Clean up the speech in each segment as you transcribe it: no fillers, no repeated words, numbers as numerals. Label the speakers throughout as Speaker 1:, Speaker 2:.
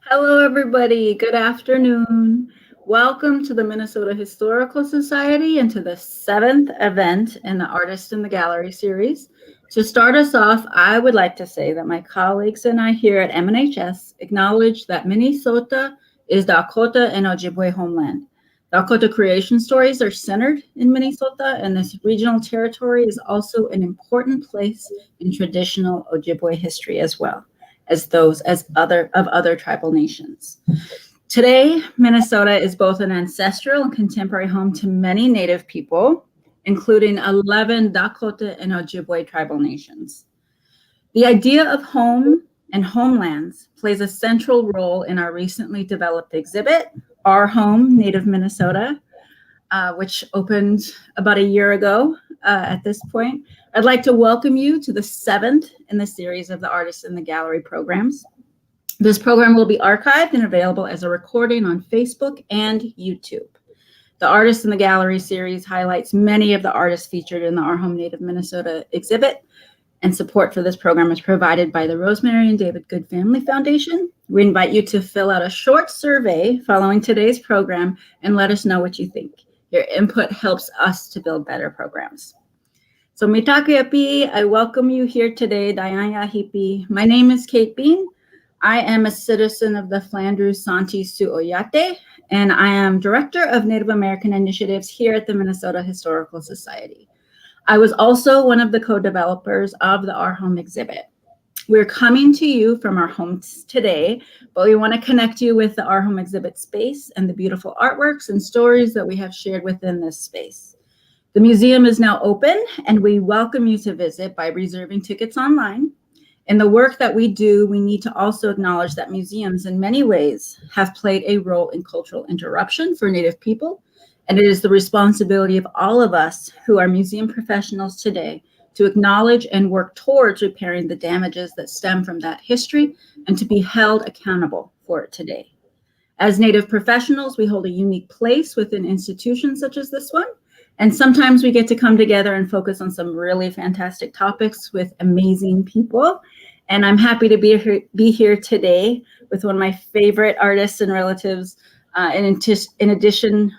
Speaker 1: Hello, everybody. Good afternoon. Welcome to the Minnesota Historical Society and to the seventh event in the Artist in the Gallery series. To start us off, I would like to say that my colleagues and I here at MNHS acknowledge that Minnesota is Dakota and Ojibwe homeland. Dakota creation stories are centered in Minnesota, and this regional territory is also an important place in traditional Ojibwe history as well as those as other tribal nations. Today, Minnesota is both an ancestral and contemporary home to many Native people, including 11 Dakota and Ojibwe tribal nations. The idea of home and homelands plays a central role in our recently developed exhibit, Our Home, Native Minnesota, which opened about a year ago at this point. I'd like to welcome you to the seventh in the series of the Artists in the Gallery programs. This program will be archived and available as a recording on Facebook and YouTube. The Artists in the Gallery series highlights many of the artists featured in the Our Home Native Minnesota exhibit, and support for this program is provided by the Rosemary and David Good Family Foundation. We invite you to fill out a short survey following today's program and let us know what you think. Your input helps us to build better programs. So Mitakuyapi, I welcome you here today, Dayanya Hipi. My name is Kate Bean. I am a citizen of the Flandreau Santee Sioux Oyate, and I am Director of Native American Initiatives here at the Minnesota Historical Society. I was also one of the co-developers of the Our Home exhibit. We're coming to you from our homes today, but we want to connect you with the Our Home exhibit space and the beautiful artworks and stories that we have shared within this space. The museum is now open, and we welcome you to visit by reserving tickets online. In the work that we do, we need to also acknowledge that museums in many ways have played a role in cultural interruption for Native people, and it is the responsibility of all of us who are museum professionals today to acknowledge and work towards repairing the damages that stem from that history and to be held accountable for it today. As Native professionals, we hold a unique place within institutions such as this one, and sometimes we get to come together and focus on some really fantastic topics with amazing people. And I'm happy to be here today with one of my favorite artists and relatives. In addition,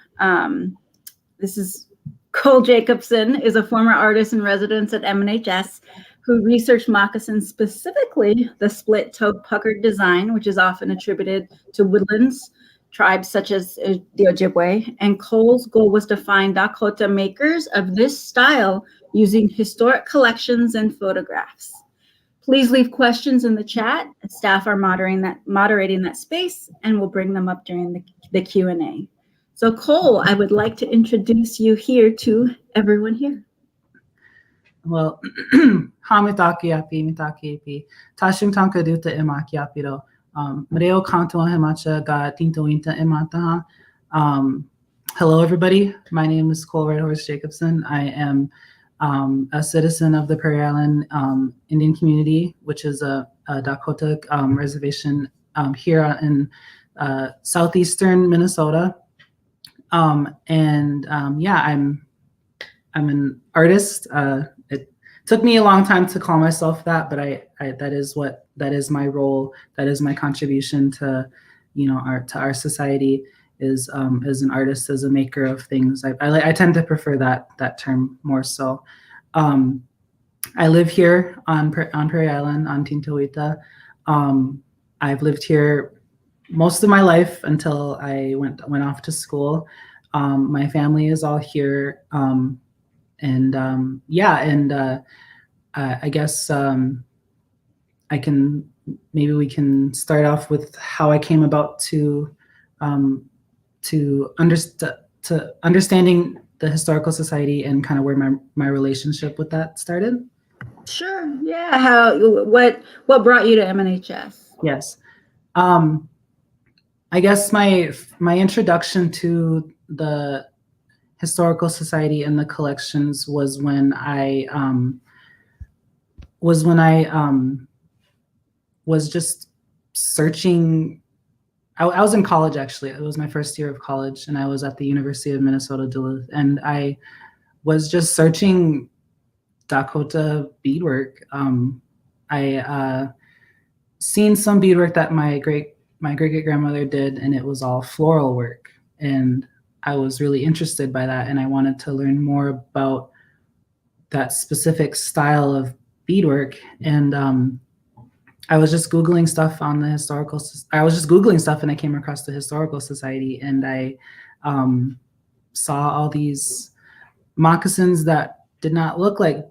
Speaker 1: this is Cole Jacobson, is a former artist in residence at MNHS who researched moccasins, specifically the split-toed puckered design, which is often attributed to woodlands tribes such as the Ojibwe. And Cole's goal was to find Dakota makers of this style using historic collections and photographs. Please leave questions in the chat. Staff are moderating that space, and we'll bring them up during the Q&A. So Cole, I would like to introduce you here to everyone here.
Speaker 2: Well, mitakiapi, tashung tankaduta imakiapiro. Mareo kanto hemacha ga tintointa imataha. Hello, everybody. My name is Cole Redhorse Jacobson. I am a citizen of the Prairie Island Indian community, which is a Dakota reservation here in southeastern Minnesota. Yeah, I'm an artist. It took me a long time to call myself that, but that is my role. That is my contribution to, our society is as an artist, as a maker of things. I tend to prefer that term more so. I live here on Prairie Island on Tintoita. I've lived here most of my life until I went off to school. My family is all here, I guess we can start off with how I came about to understanding the Historical Society and kind of where my relationship with that started.
Speaker 1: Sure. Yeah. What brought you to MNHS?
Speaker 2: Yes. I guess my introduction to the Historical Society and the collections was when I was just searching. I was in college, actually. It was my first year of college, and I was at the University of Minnesota Duluth, and I was just searching Dakota beadwork. I seen some beadwork that my great my great grandmother did, and it was all floral work. And I was really interested by that, and I wanted to learn more about that specific style of beadwork. And I was just Googling stuff on the historical. I was just Googling stuff, and I came across the Historical Society, and I saw all these moccasins that did not look like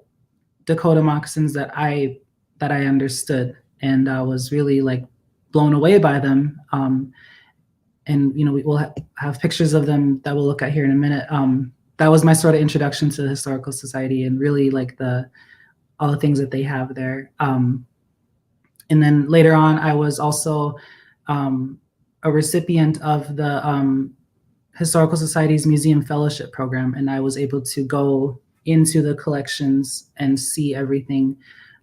Speaker 2: Dakota moccasins that I understood, and I was really like blown away by them. And we will have pictures of them that we'll look at here in a minute. That was my sort of introduction to the Historical Society, and really like all the things that they have there. And then later on, I was also a recipient of the Historical Society's Museum Fellowship Program, and I was able to go into the collections and see everything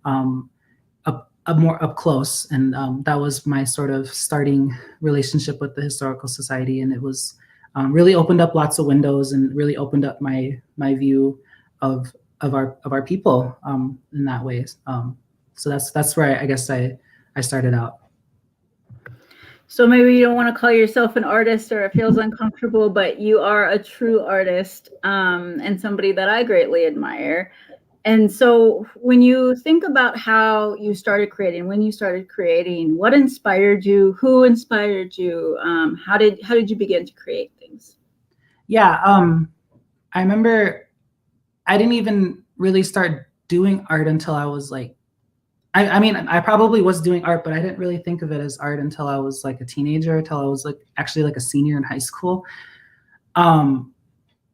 Speaker 2: more up close. And that was my sort of starting relationship with the Historical Society, and it was really opened up lots of windows and really opened up my view of our people in that way. So that's where I guess I started out.
Speaker 1: So maybe you don't want to call yourself an artist, or it feels uncomfortable, but you are a true artist, and somebody that I greatly admire. And so when you think about how you started creating, what inspired you? Who inspired you? How did you begin to create things?
Speaker 2: Yeah, I remember I didn't even really start doing art until I was like, I mean, I probably was doing art, but I didn't really think of it as art until I was like a teenager, until I was like actually like a senior in high school.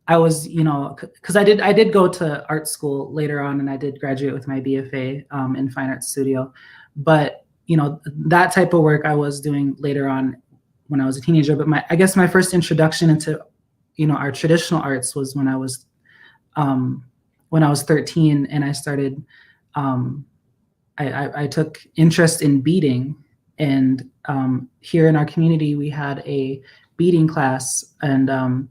Speaker 2: I was, because I did go to art school later on, and I did graduate with my BFA in Fine Arts Studio. But, that type of work I was doing later on when I was a teenager. But I guess my first introduction into, our traditional arts was when I was 13, and I started, I took interest in beading. And here in our community, we had a beading class, and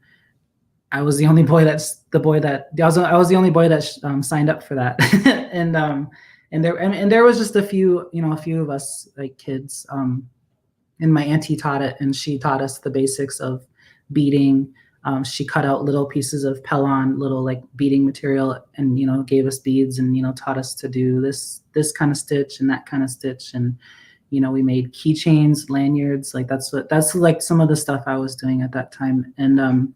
Speaker 2: I was the only boy I was the only boy that signed up for that. and there was just a few of us like kids, and my auntie taught it, and she taught us the basics of beading. She cut out little pieces of pellon, little like beading material, and gave us beads, and taught us to do this kind of stitch and that kind of stitch. And we made keychains, lanyards. Like that's like some of the stuff I was doing at that time. And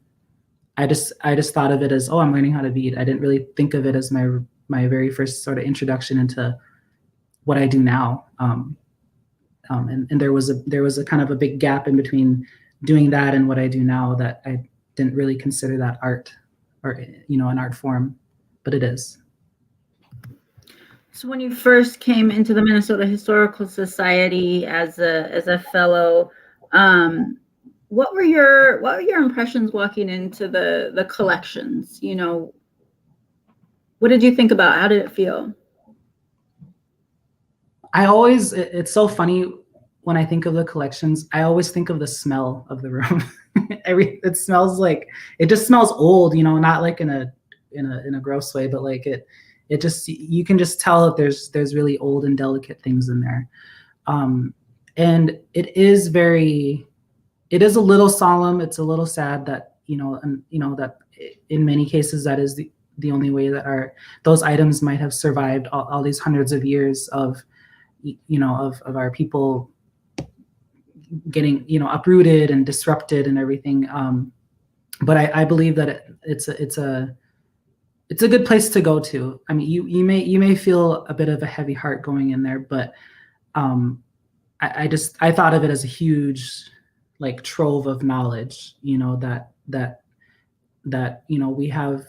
Speaker 2: I just thought of it as, oh, I'm learning how to bead. I didn't really think of it as my very first sort of introduction into what I do now. And there was a kind of a big gap in between doing that and what I do now, that I didn't really consider that art, or an art form, but it is.
Speaker 1: So when you first came into the Minnesota Historical Society as a fellow, what were your impressions walking into the collections? What did you think about? How did it feel?
Speaker 2: It's so funny when I think of the collections, I always think of the smell of the room. It smells like, it just smells old, not like in a gross way, but like it just, you can just tell that there's really old and delicate things in there. And it is a little solemn. It's a little sad that, that in many cases, that is the only way that those items might have survived all these hundreds of years of our people getting, uprooted and disrupted and everything. But I believe that it's a good place to go to. I mean, you may feel a bit of a heavy heart going in there, but I thought of it as a huge like trove of knowledge, that we have,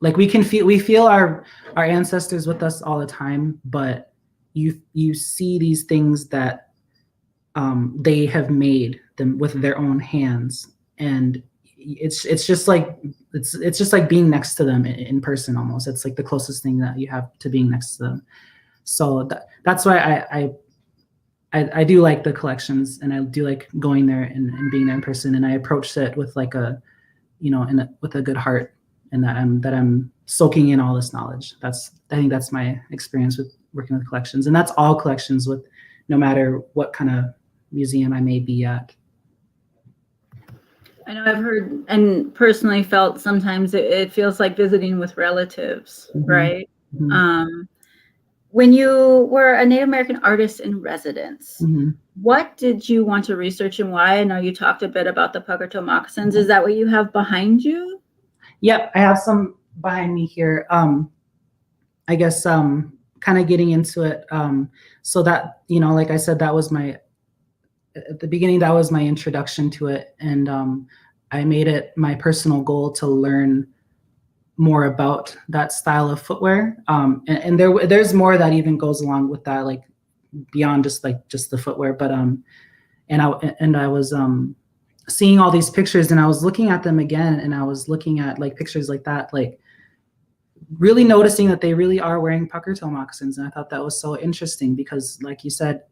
Speaker 2: like we feel our ancestors with us all the time, but you see these things that they have made them with their own hands, and it's just like being next to them in person almost. It's like the closest thing that you have to being next to them. So that's why I do like the collections, and I do like going there and being there in person, and I approached it with like with a good heart, and that I'm soaking in all this knowledge. I think that's my experience with working with collections, and that's all collections, with no matter what kind of museum I may be at.
Speaker 1: I know I've heard and personally felt sometimes it feels like visiting with relatives, right? When you were a Native American artist in residence, what did you want to research and why? I know you talked a bit about the puckertail moccasins. Is that what you have behind you?
Speaker 2: Yep, I have some behind me here. I guess kind of getting into it. So that, like I said, that was at the beginning, that was my introduction to it. And I made it my personal goal to learn more about that style of footwear. And there's more that even goes along with that, like beyond just the footwear. But and I was seeing all these pictures, and I was looking at them again, and I was looking at like pictures like that, like really noticing that they really are wearing puckertail moccasins. And I thought that was so interesting because, like you said,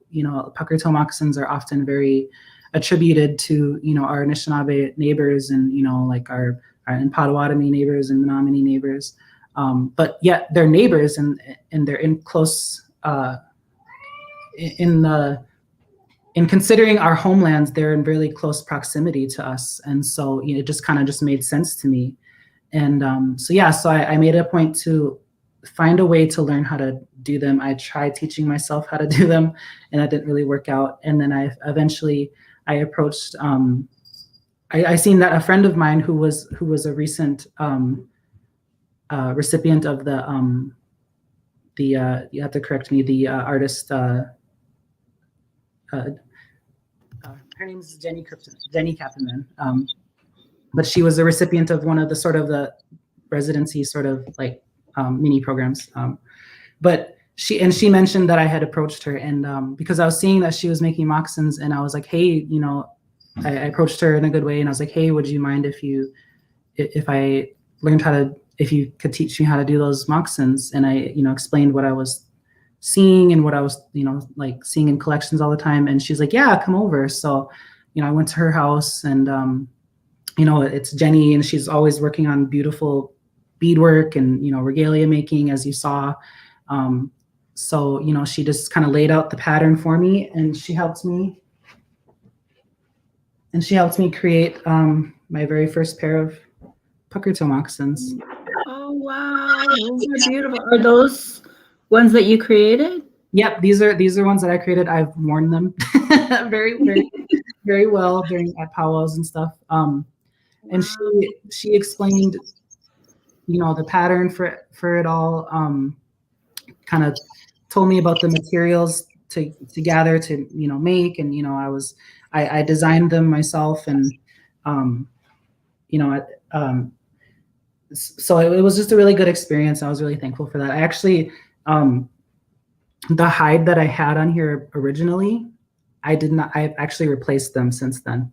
Speaker 2: puckertail moccasins are often very attributed to, our Anishinaabe neighbors and, like our Potawatomi neighbors and Menominee neighbors. But yet they're neighbors and they're in close, in considering our homelands, they're in really close proximity to us. And so it just kind of just made sense to me. And so I made it a point to find a way to learn how to do them. I tried teaching myself how to do them, and that didn't really work out. And then I eventually approached. I seen that a friend of mine who was a recent recipient of the you have to correct me, the artist. Her name is Jenny Kappenman. But she was a recipient of one of the residency mini programs. But she mentioned that I had approached her, and because I was seeing that she was making moccasins, and I was like, hey, I approached her in a good way, and I was like, hey, would you mind if you could teach me how to do those moccasins? And I, explained what I was seeing and what I was, like seeing in collections all the time. And she's like, yeah, come over. So, I went to her house, and it's Jenny, and she's always working on beautiful beadwork and, regalia making, as you saw. So, she just kind of laid out the pattern for me, and she helped me create my very first pair of puckertail moccasins.
Speaker 1: Oh, wow. Those are beautiful. Are those ones that you created?
Speaker 2: Yep. These are ones that I created. I've worn them very, very, very well at powwows and stuff. And she explained, the pattern for it all, kind of told me about the materials to gather to, make. And, I designed them myself, and, so it was just a really good experience. I was really thankful for that. I actually, the hide that I had on here originally, I've actually replaced them since then.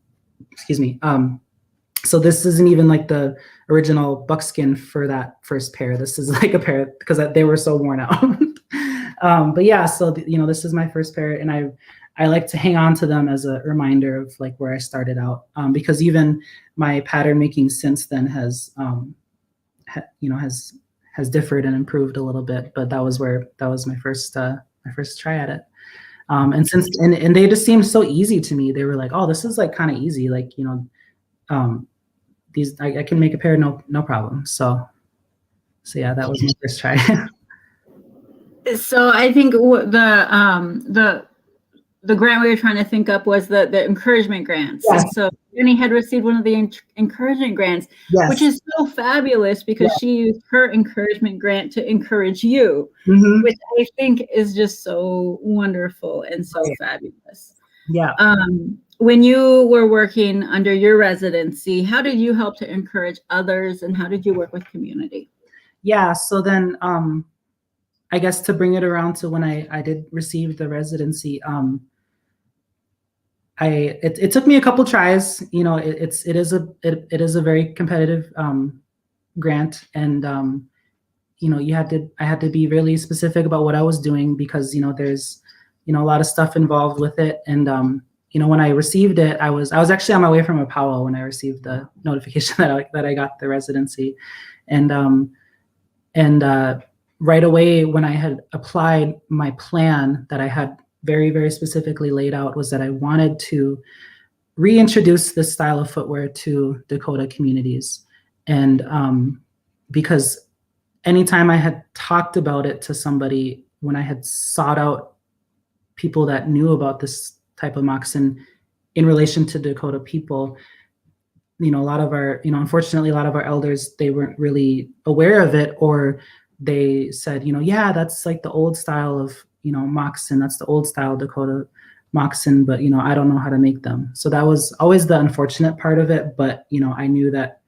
Speaker 2: Excuse me. So this isn't even like the original buckskin for that first pair. This is like a pair because they were so worn out. But yeah, so this is my first pair, and I like to hang on to them as a reminder of like where I started out, because even my pattern making since then has differed and improved a little bit. But that was my first try at it. And they just seemed so easy to me. They were like, oh, this is like kind of easy, like these I can make a pair no problem. So yeah, that was my first try.
Speaker 1: So I think the grant we were trying to think up was the encouragement grants. Yes. So Jenny had received one of the encouragement grants, yes, which is so fabulous because she used her encouragement grant to encourage you, which I think is just so wonderful and so fabulous.
Speaker 2: Yeah.
Speaker 1: When you were working under your residency, how did you help to encourage others, and how did you work with community?
Speaker 2: Yeah. So then, I guess to bring it around to when I did receive the residency, it took me a couple tries. It is a very competitive grant, and I had to be really specific about what I was doing because there's a lot of stuff involved with it. And when I received it, I was actually on my way from a powwow when I received the notification that I got the residency, and right away when I had applied my plan that I had very, very specifically laid out was that I wanted to reintroduce this style of footwear to Dakota communities. And because anytime I had talked about it to somebody, when I had sought out people that knew about this type of moccasin in relation to Dakota people, a lot of our, unfortunately, a lot of our elders, they weren't really aware of it, or they said, yeah, that's like the old style of, moccasin, that's the old style Dakota moccasin, but, I don't know how to make them. So that was always the unfortunate part of it. But, I knew that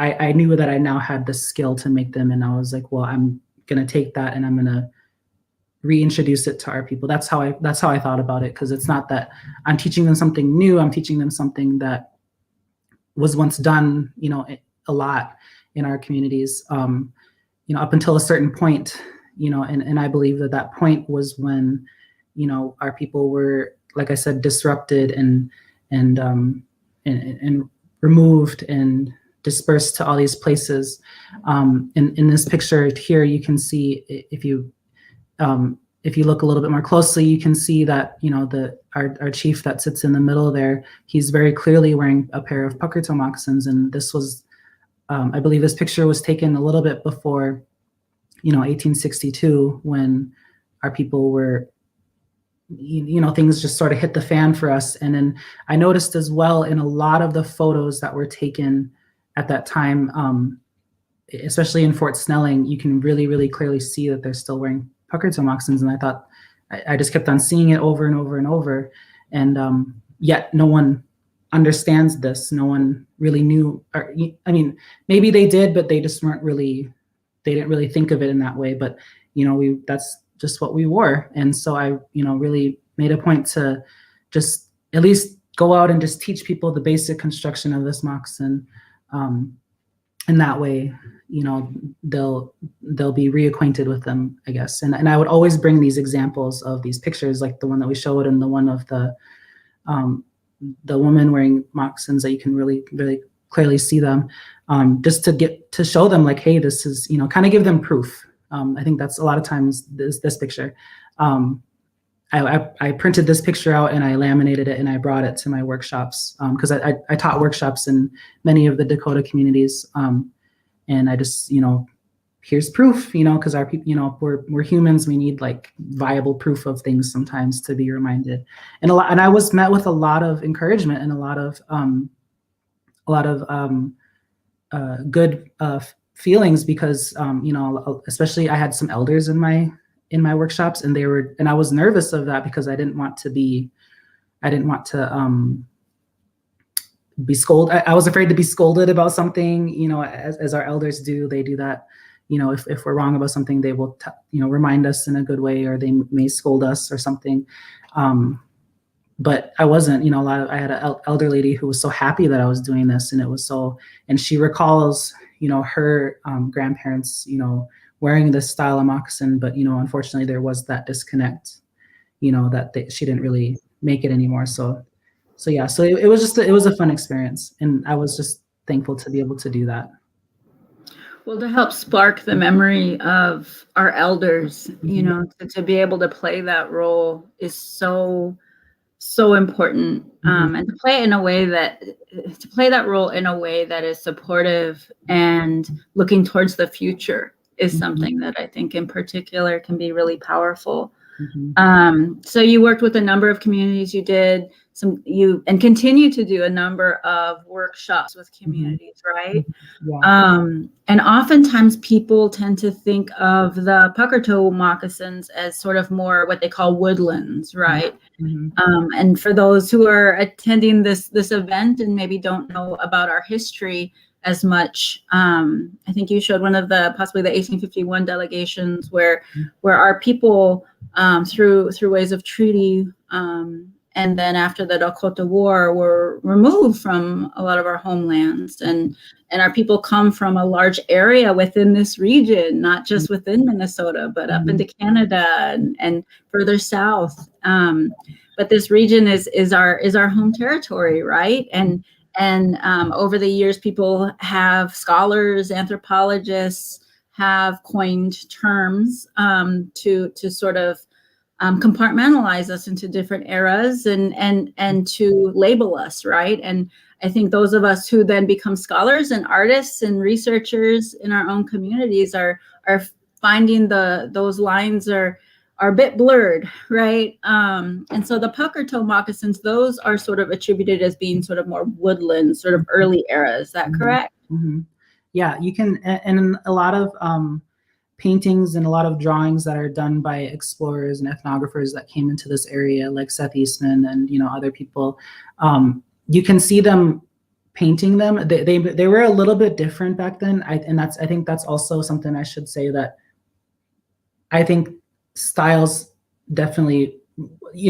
Speaker 2: I knew that I now had the skill to make them. And I was like, well, I'm going to take that and I'm going to reintroduce it to our people. That's how I thought about it. Cause it's not that I'm teaching them something new. I'm teaching them something that was once done, a lot in our communities, up until a certain point, and I believe that point was when, our people were, like I said, disrupted and removed and dispersed to all these places. In this picture here, you can see, if you look a little bit more closely, you can see that, our chief that sits in the middle there, he's very clearly wearing a pair of pucker toe moccasins. And this was, I believe this picture was taken a little bit before, 1862, when our people were, things just sort of hit the fan for us. And then I noticed as well in a lot of the photos that were taken at that time, especially in Fort Snelling, you can really, really clearly see that they're still wearing pucker toe moccasins. And I thought, I just kept on seeing it over and over and over. And yet no one understands this. No one really knew, or, I mean, maybe they did, but they just they didn't really think of it in that way. But, that's just what we wore. And so I, really made a point to just at least go out and just teach people the basic construction of this moccasin. And that way, they'll be reacquainted with them, I guess. And I would always bring these examples of these pictures, like the one that we showed and the one of the woman wearing moccasins, that you can really, really clearly see them, just to show them, like, hey, this is, kind of give them proof. I think that's a lot of times this picture. I printed this picture out and I laminated it and I brought it to my workshops, because I taught workshops in many of the Dakota communities. And I just, here's proof, because our people, we're humans. We need like viable proof of things sometimes to be reminded. And I was met with a lot of encouragement and a lot of good feelings, because, especially I had some elders in my workshops, and I was nervous of that, because I didn't want to be scolded. I was afraid to be scolded about something, as our elders do. They do that, if we're wrong about something, they will, remind us in a good way, or they may scold us or something. But I wasn't, I had an elder lady who was so happy that I was doing this, and she recalls, her grandparents, wearing this style of moccasin, but, unfortunately there was that disconnect, that she didn't really make it anymore. So yeah, so it was a fun experience, and I was just thankful to be able to do that.
Speaker 1: Well, to help spark the memory of our elders, to be able to play that role is so important, and to play that role in a way that is supportive and looking towards the future is something that I think in particular can be really powerful. So you worked with a number of communities. You did and continue to do a number of workshops with communities, right? Yeah. And oftentimes people tend to think of the pucker toe moccasins as sort of more what they call woodlands, right? And for those who are attending this event and maybe don't know about our history as much, I think you showed one of possibly the 1851 delegations where our people, through ways of treaty, and then after the Dakota War, were removed from a lot of our homelands, and our people come from a large area within this region, not just within Minnesota, but up into Canada and further south. But this region is our home territory, right? And over the years, scholars, anthropologists have coined terms to sort of compartmentalize us into different eras and to label us, right? And I think those of us who then become scholars and artists and researchers in our own communities are finding those lines are a bit blurred, right? And so the pucker toe moccasins, those are sort of attributed as being sort of more woodland, sort of early era. Is that correct?
Speaker 2: Mm-hmm. Yeah, you can, and a lot of paintings and a lot of drawings that are done by explorers and ethnographers that came into this area, like Seth Eastman and other people. You can see them painting them. They were a little bit different back then. I think that's also something I should say, that I think styles definitely,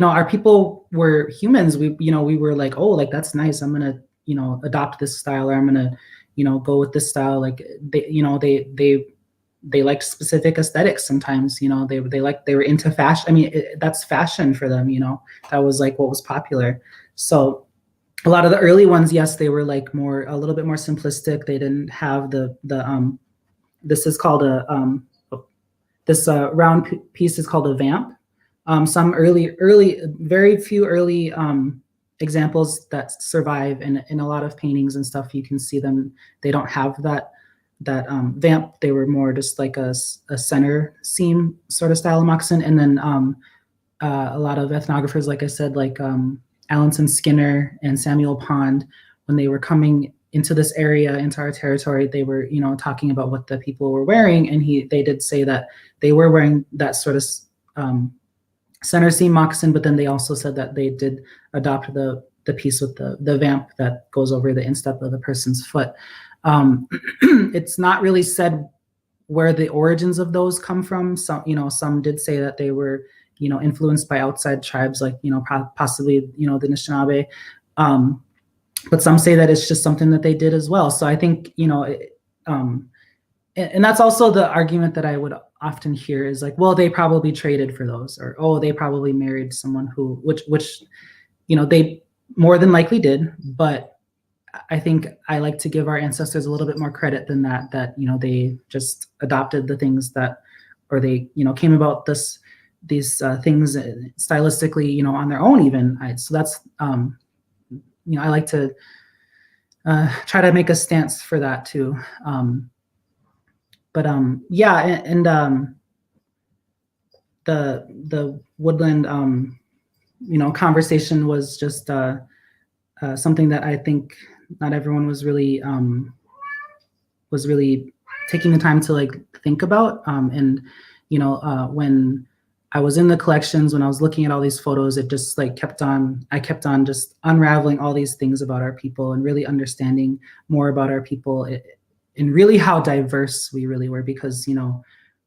Speaker 2: our people were humans. We were like, oh, like that's nice, I'm gonna adopt this style, or I'm gonna go with this style. Like they liked specific aesthetics sometimes. They were into fashion. I mean, that's fashion for them. That was like what was popular. So a lot of the early ones, yes, they were like a little bit more simplistic. They didn't have this is called this round piece is called a vamp. Some very few early examples that survive in a lot of paintings and stuff, you can see them. They don't have that vamp. They were more just like a center seam sort of style of moccasin. And then a lot of ethnographers, like I said, like Alanson Skinner and Samuel Pond, when they were coming into this area, into our territory, they were talking about what the people were wearing, and they did say that they were wearing that sort of center seam moccasin, but then they also said that they did adopt the piece with the vamp that goes over the instep of the person's foot. It's not really said where the origins of those come from. Some did say that they were influenced by outside tribes, like possibly the Anishinaabe, but some say that it's just something that they did as well. So I think and that's also the argument that I would often hear is like, well, they probably traded for those, or oh, they probably married someone which they more than likely did. But I think I like to give our ancestors a little bit more credit than that they just adopted the things that, or they came about these things stylistically on their own even. So that's I like to try to make a stance for that too. But yeah, and the woodland conversation was just something that I think not everyone was really taking the time to like think about. And when I was in the collections, when I was looking at all these photos, it just like I kept on just unraveling all these things about our people and really understanding more about our people, and really how diverse we really were, because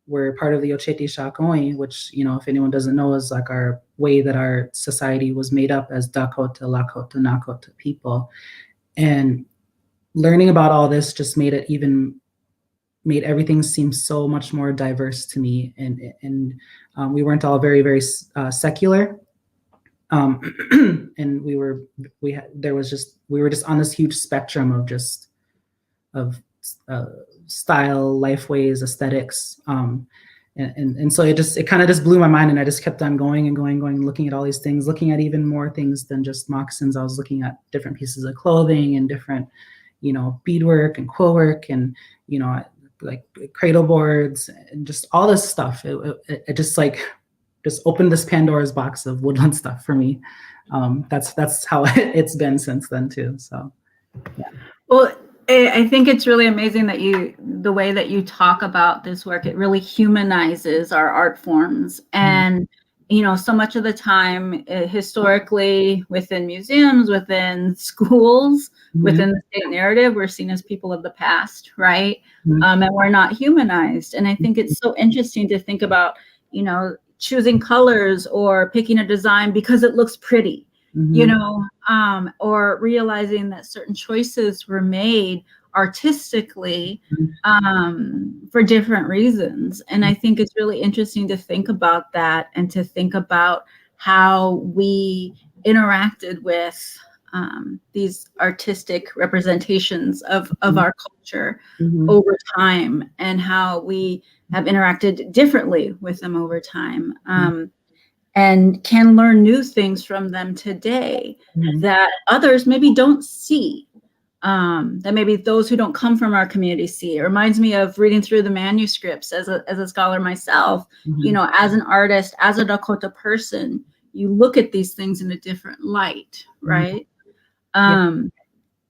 Speaker 2: we're part of the Oceti Sakowin, which if anyone doesn't know, is like our way that our society was made up as Dakota, Lakota, Nakota people. And learning about all this just made everything seem so much more diverse to me. And we weren't all very, very secular. And we were just on this huge spectrum of style, life ways, aesthetics. And so it kind of just blew my mind, and I just kept on going and looking at all these things, looking at even more things than just moccasins. I was looking at different pieces of clothing and different, beadwork and quill work, and, like cradle boards and just all this stuff. It just opened this Pandora's box of woodland stuff for me. That's how it's been since then too. So, yeah.
Speaker 1: Well, I think it's really amazing that the way that you talk about this work, it really humanizes our art forms. And, so much of the time, historically, within museums, within schools, within the state narrative, we're seen as people of the past, right? And we're not humanized. And I think it's so interesting to think about, choosing colors or picking a design because it looks pretty. Or realizing that certain choices were made artistically for different reasons. And I think it's really interesting to think about that, and to think about how we interacted with these artistic representations of our culture over time, and how we have interacted differently with them over time. and can learn new things from them today that others maybe don't see, that maybe those who don't come from our community see. It reminds me of reading through the manuscripts as a scholar myself, you know, as an artist, as a Dakota person, you look at these things in a different light, right?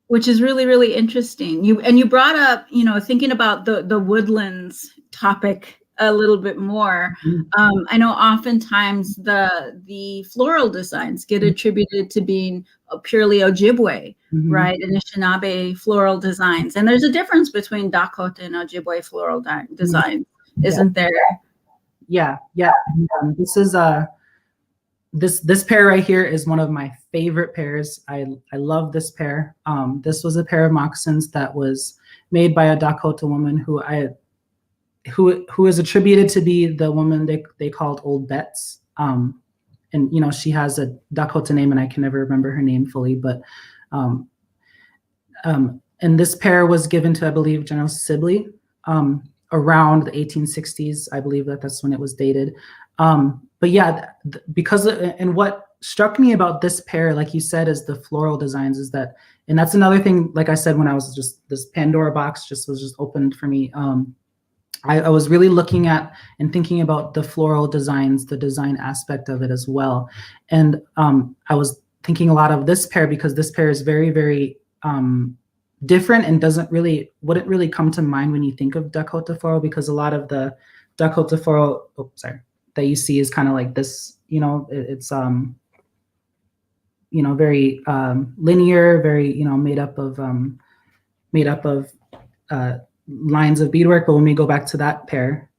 Speaker 1: Which is really, really interesting. You brought up, you know, thinking about the woodlands topic a little bit more. I know oftentimes the floral designs get attributed to being purely Ojibwe, right? Anishinaabe floral designs. And there's a difference between Dakota and Ojibwe floral designs, isn't there?
Speaker 2: Yeah. This is this pair right here is one of my favorite pairs. I love this pair. This was a pair of moccasins that was made by a Dakota woman who is attributed to be the woman they called Old Betts. And you know, she has a Dakota name and I can never remember her name fully, but and this pair was given to, I believe, General Sibley around the 1860s. I believe that's when it was dated. But yeah, because and what struck me about this pair, like you said, is the floral designs, is that, and that's another thing, like I said, when I was just, this Pandora box was just opened for me. I was really looking at and thinking about the floral designs, the design aspect of it as well. And I was thinking a lot of this pair because this pair is very, very different and wouldn't really come to mind when you think of Dakota floral, because a lot of the Dakota floral, that you see is kind of like this, you know, it's you know, very linear, very, you know, made up of lines of beadwork. But when we go back to that pair,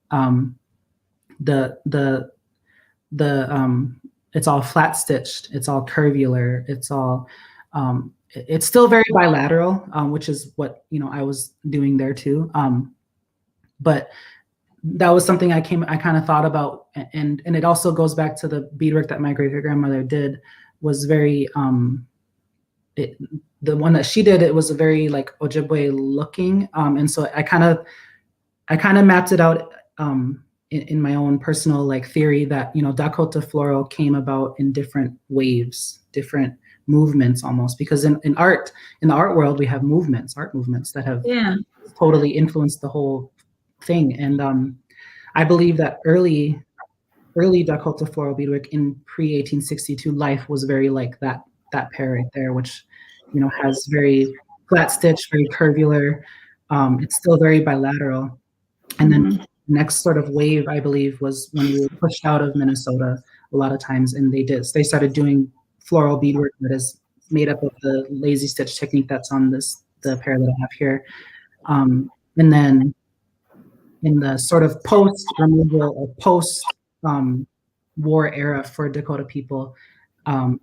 Speaker 2: it's all flat stitched, it's all curvular, it's all it's still very bilateral, which is what, you know, I was doing there too. But that was something I kind of thought about, and it also goes back to the beadwork that my great-grandmother did, was very the one that she did, it was a very like Ojibwe looking, and so I kind of mapped it out in my own personal like theory that, you know, Dakota floral came about in different waves, different movements almost, because in the art world we have art movements that have totally influenced the whole thing. And I believe that early Dakota floral beadwork in pre-1862 life was very like that pair right there, which, you know, has very flat stitch, very curvular. It's still very bilateral. And then the next sort of wave, I believe, was when we were pushed out of Minnesota a lot of times, and they started doing floral beadwork that is made up of the lazy stitch technique that's on the pair that I have here. And then in the sort of post-removal or post-war era for Dakota people,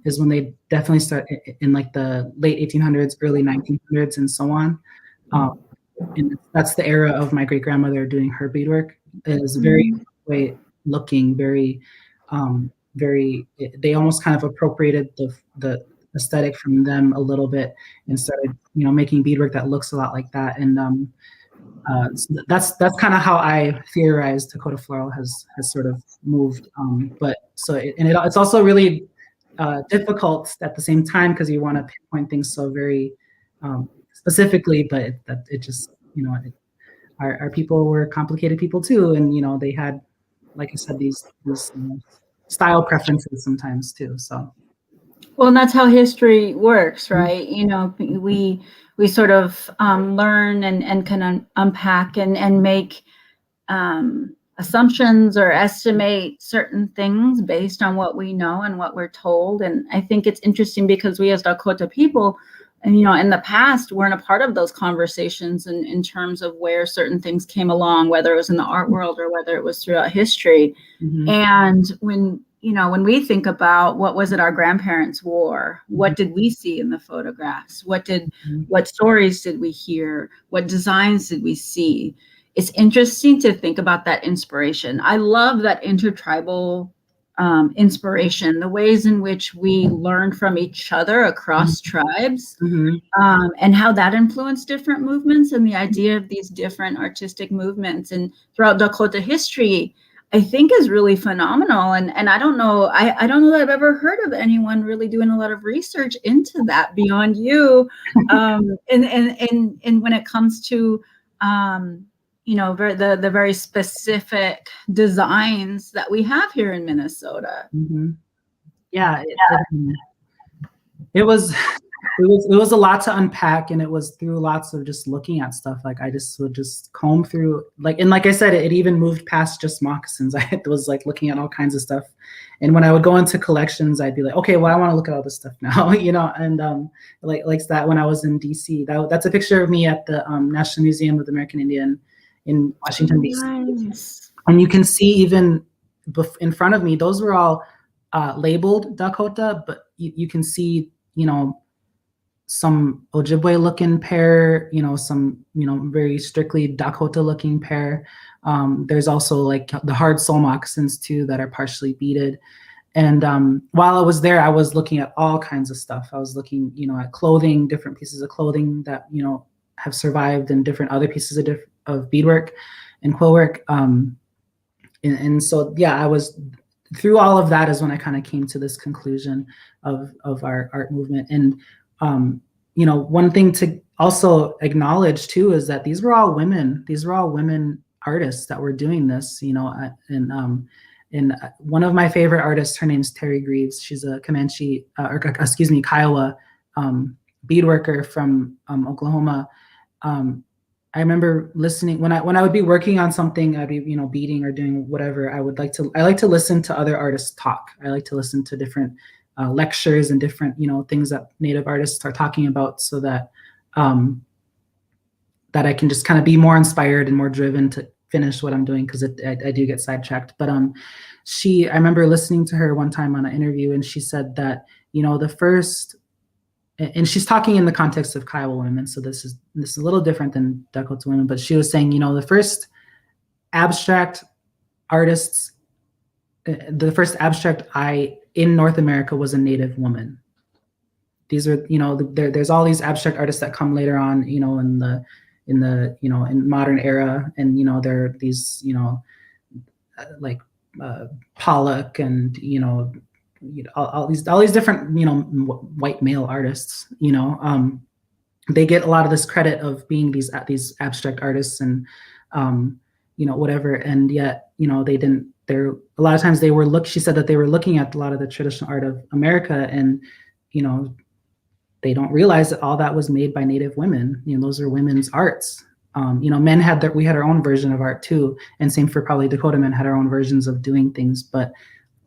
Speaker 2: is when they definitely start in like the late 1800s, early 1900s, and so on. And that's the era of my great-grandmother doing her beadwork. It is very looking, very, they almost kind of appropriated the aesthetic from them a little bit and started, you know, making beadwork that looks a lot like that. And so that's kind of how I theorized Dakota floral has sort of moved. But so it's also really difficult at the same time, because you want to pinpoint things so very specifically, but it just, you know, our people were complicated people too, and you know, they had, like I said, these style preferences sometimes too. So
Speaker 1: well, and that's how history works, right? You know, we sort of learn and can unpack and make assumptions or estimate certain things based on what we know and what we're told. And I think it's interesting because we as Dakota people, and you know, in the past, weren't a part of those conversations in terms of where certain things came along, whether it was in the art world or whether it was throughout history. And when we think about what was it our grandparents wore, what did we see in the photographs? What stories did we hear? What designs did we see? It's interesting to think about that inspiration. I love that intertribal inspiration, the ways in which we learn from each other across tribes, and how that influenced different movements, and the idea of these different artistic movements. And throughout Dakota history, I think is really phenomenal. And I don't know, I don't know that I've ever heard of anyone really doing a lot of research into that beyond you. And when it comes to, you know, the very specific designs that we have here in Minnesota.
Speaker 2: Mm-hmm. Yeah, it was it was a lot to unpack, and it was through lots of just looking at stuff. Like I just would just comb through, like, and like I said, it even moved past just moccasins. I was like looking at all kinds of stuff, and when I would go into collections, I'd be like, okay, well, I want to look at all this stuff now, you know. And like that when I was in DC, that's a picture of me at the National Museum of the American Indian in Washington DC,
Speaker 1: Nice.
Speaker 2: and you can see even in front of me, those were all labeled Dakota, but you can see, you know, some Ojibwe looking pair, you know, some, you know, very strictly Dakota looking pair. There's also like the hard sole moccasins too that are partially beaded. And while I was there, I was looking at all kinds of stuff. I was looking, you know, at clothing, different pieces of clothing that, you know, have survived, and different other pieces of beadwork and quill work. And so, yeah, I was through all of that is when I kind of came to this conclusion of our art movement. And you know, one thing to also acknowledge too is that these were all women. These were all women artists that were doing this. You know, and one of my favorite artists, her name's Terry Greaves. She's a Comanche, or excuse me, Kiowa beadworker from Oklahoma. I remember listening when I would be working on something, I'd be, you know, beading or doing whatever. I like to listen to other artists talk. I like to listen to different lectures and different, you know, things that Native artists are talking about, so that that I can just kind of be more inspired and more driven to finish what I'm doing, because I do get sidetracked. But I remember listening to her one time on an interview, and she said that, you know, the first, and she's talking in the context of Kiowa women, so this is a little different than Dakota women, but she was saying, you know, the first abstract artists, the first abstract eye in North America was a Native woman. These are, you know, there's all these abstract artists that come later on, you know, in the you know, in modern era, and, you know, there are these, you know, like Pollock and, you know, all these different, you know, white male artists, you know, they get a lot of this credit of being these abstract artists, and you know, whatever, and yet, you know, a lot of times she said that they were looking at a lot of the traditional art of America, and, you know, they don't realize that all that was made by Native women. You know, those are women's arts. You know, we had our own version of art too, and same for probably Dakota men had our own versions of doing things, but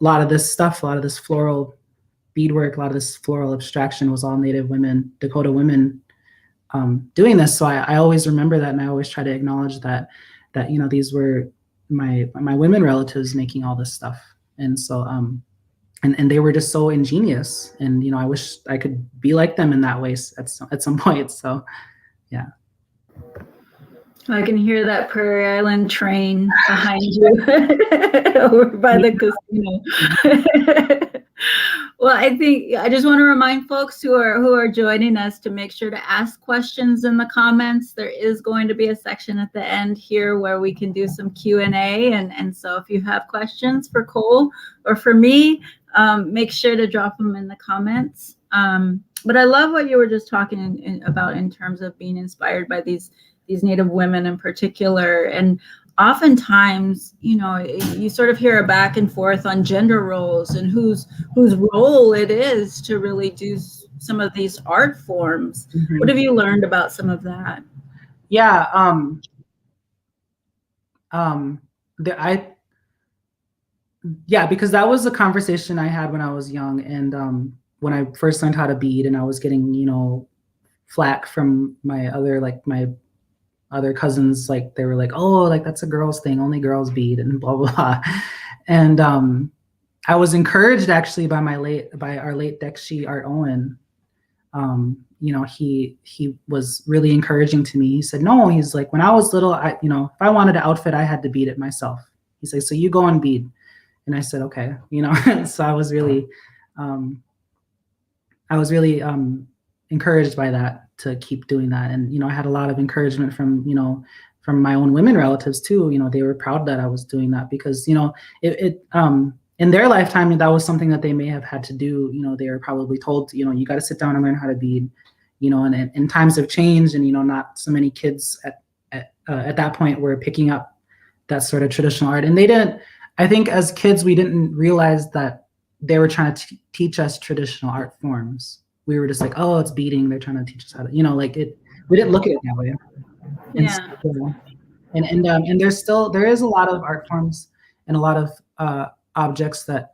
Speaker 2: a lot of this stuff, a lot of this floral beadwork, a lot of this floral abstraction was all Native women, Dakota women doing this. So I always remember that, and I always try to acknowledge that, you know, these were my women relatives making all this stuff. And so and they were just so ingenious, and, you know, I wish I could be like them in that way at some point. So yeah.
Speaker 1: I can hear that Prairie Island train behind you over by the casino. Well, I just want to remind folks who are joining us to make sure to ask questions in the comments. There is going to be a section at the end here where we can do some Q&A, and so if you have questions for Cole or for me, make sure to drop them in the comments. But I love what you were just talking about in terms of being inspired by these Native women in particular. And oftentimes, you know, you sort of hear a back and forth on gender roles and whose role it is to really do some of these art forms. Mm-hmm. What have you learned about some of that?
Speaker 2: Yeah, because that was a conversation I had when I was young, and when I first learned how to bead, and I was getting, you know, flack from my other cousins, like they were like, oh, like that's a girl's thing, only girls bead, and blah blah blah. And I was encouraged actually by our late Dekshi Art Owen. You know, he was really encouraging to me. He said, no, he's like, when I was little, you know, if I wanted an outfit, I had to bead it myself. He's like, so you go and bead. And I said, okay, you know. So I was really encouraged by that, to keep doing that. And, you know, I had a lot of encouragement from, you know, from my own women relatives too. They were proud that I was doing that because in their lifetime that was something that they may have had to do. They were probably told, you got to sit down and learn how to bead. And times have changed, and not so many kids at that point were picking up that sort of traditional art, and they didn't. I think as kids we didn't realize that they were trying to teach us traditional art forms. We were just like, oh, it's beading. They're trying to teach us how to, like it. We didn't look at it that way.
Speaker 1: Yeah.
Speaker 2: And there is a lot of art forms and a lot of objects that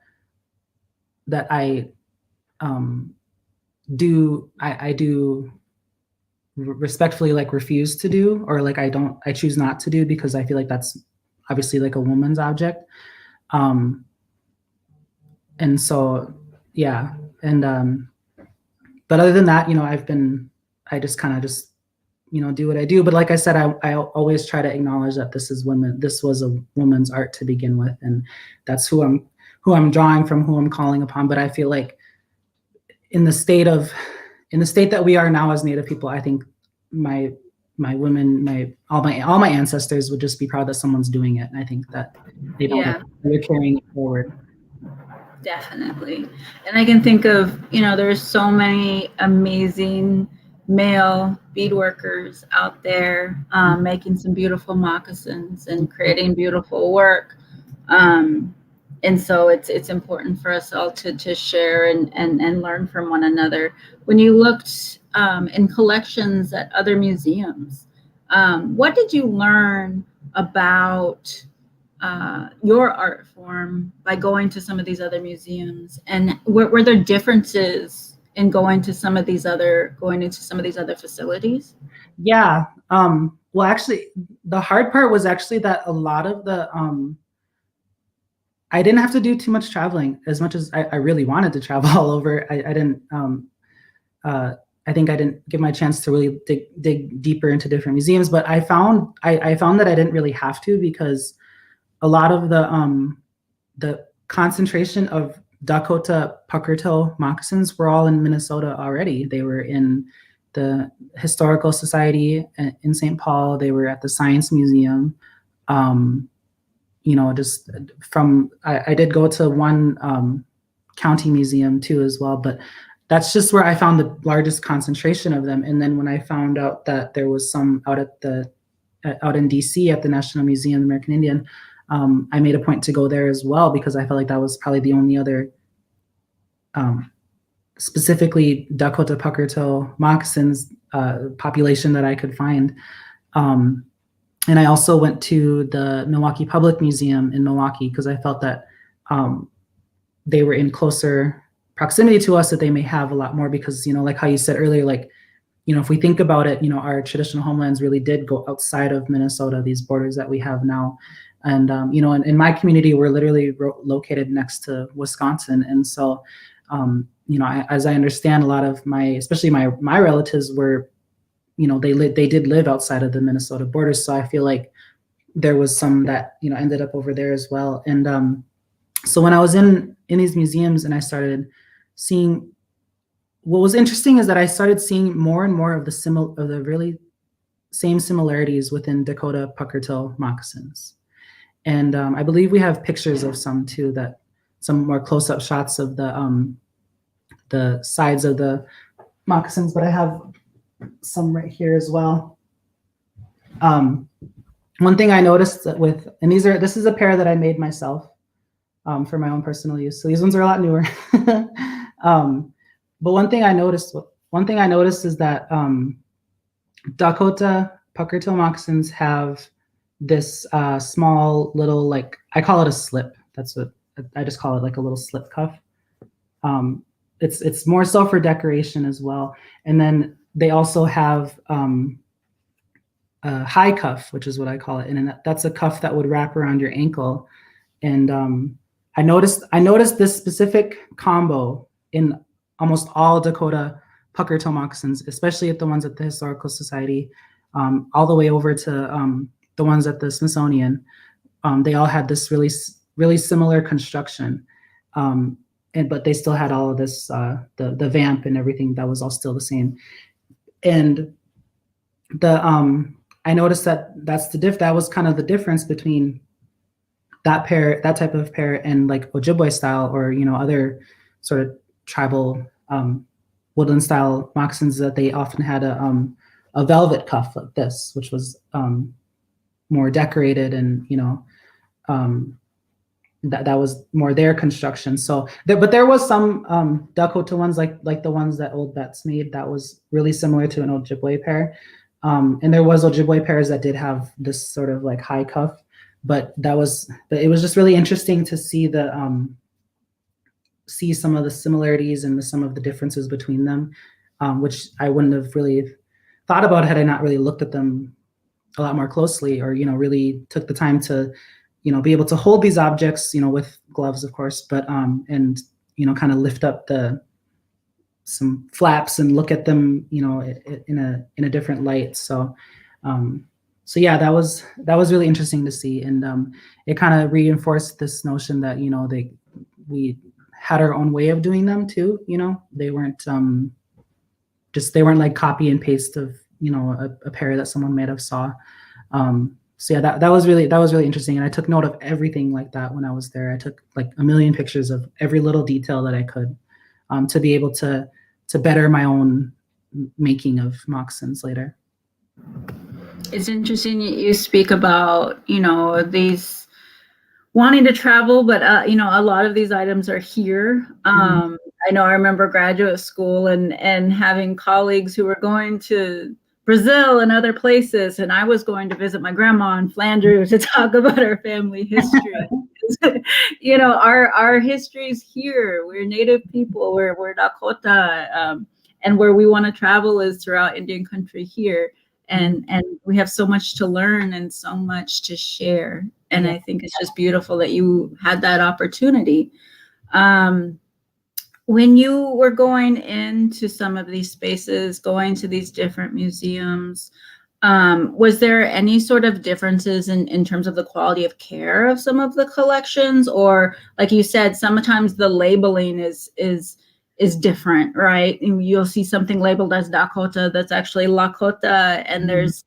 Speaker 2: I do respectfully refuse to do, or I choose not to do, because I feel like that's obviously a woman's object. And so, yeah. And, but other than that, I just kind of do what I do. But like I said, I always try to acknowledge that this was a woman's art to begin with. And that's who I'm drawing from, who I'm calling upon. But I feel like in the state that we are now as Native people, I think my women, all my ancestors would just be proud that someone's doing it. And I think that they're carrying it forward.
Speaker 1: Definitely. And I can think of, there's so many amazing male beadworkers out there making some beautiful moccasins and creating beautiful work. And so it's important for us all to share and learn from one another. When you looked in collections at other museums, what did you learn about your art form by going to some of these other museums? And were there differences in going into some of these other facilities?
Speaker 2: Yeah. Well, actually, the hard part was actually that a lot of the I didn't have to do too much traveling, as much as I really wanted to travel all over. I didn't. I think I didn't give my chance to really dig deeper into different museums, but I found that I didn't really have to, because a lot of the concentration of Dakota puckertail moccasins were all in Minnesota already. They were in the Historical Society in St. Paul. They were at the Science Museum. Just from, I did go to one county museum too as well, but that's just where I found the largest concentration of them. And then when I found out that there was some out in DC at the National Museum of the American Indian, I made a point to go there as well, because I felt like that was probably the only other specifically Dakota puckertail moccasins population that I could find. And I also went to the Milwaukee Public Museum in Milwaukee, because I felt that they were in closer proximity to us, that they may have a lot more, because, like how you said earlier, if we think about it, our traditional homelands really did go outside of Minnesota, these borders that we have now. And, in my community, we're literally located next to Wisconsin. And so, as I understand, a lot of especially my relatives were, they did live outside of the Minnesota borders. So I feel like there was some that, ended up over there as well. And so when I was in these museums and I started seeing, what was interesting is that I started seeing more and more of the really same similarities within Dakota puckertail moccasins. And I believe we have pictures of some too, some more close-up shots of the sides of the moccasins, but I have some right here as well. One thing I noticed and this is a pair that I made myself for my own personal use. So these ones are a lot newer. But one thing I noticed is that Dakota puckertail moccasins have this small little, I call it a slip. That's what I just call it, a little slip cuff. It's more so for decoration as well. And then they also have a high cuff, which is what I call it. And that's a cuff that would wrap around your ankle. And I noticed this specific combo in almost all Dakota puckertail moccasins, especially at the ones at the Historical Society, all the way over to the ones at the Smithsonian. They all had this really, really similar construction. But they still had all of this, the vamp and everything, that was all still the same. And I noticed that that was kind of the difference between that type of pair, and like Ojibwe style, or other sort of tribal woodland style moccasins, that they often had a velvet cuff like this, which was more decorated, and um, that was more their construction. So but there was some Dakota ones, like the ones that Old Betts made, that was really similar to an Ojibwe pair. And there was Ojibwe pairs that did have this sort of like high cuff, but it was just really interesting to see see some of the similarities and some of the differences between them, which I wouldn't have really thought about had I not really looked at them a lot more closely, or really took the time to be able to hold these objects, with gloves, of course, but and kind of lift up some flaps and look at them, in a different light. So yeah, that was really interesting to see, and it kind of reinforced this notion that we had our own way of doing them too. They weren't they weren't like copy and paste of a pair that someone might have saw. So yeah, that was really interesting, and I took note of everything like that when I was there. I took like a million pictures of every little detail that I could, to be able to better my own making of moccasins later.
Speaker 1: It's interesting you speak about these wanting to travel, but a lot of these items are here. I know I remember graduate school and having colleagues who were going to Brazil and other places, and I was going to visit my grandma in Flanders to talk about our family history. Our history's here. We're Native people. We're Dakota, and where we want to travel is throughout Indian country here, and we have so much to learn and so much to share. And I think it's just beautiful that you had that opportunity. When you were going into some of these spaces, going to these different museums, was there any sort of differences in terms of the quality of care of some of the collections? Or like you said, sometimes the labeling is different, right? You'll see something labeled as Dakota that's actually Lakota, and there's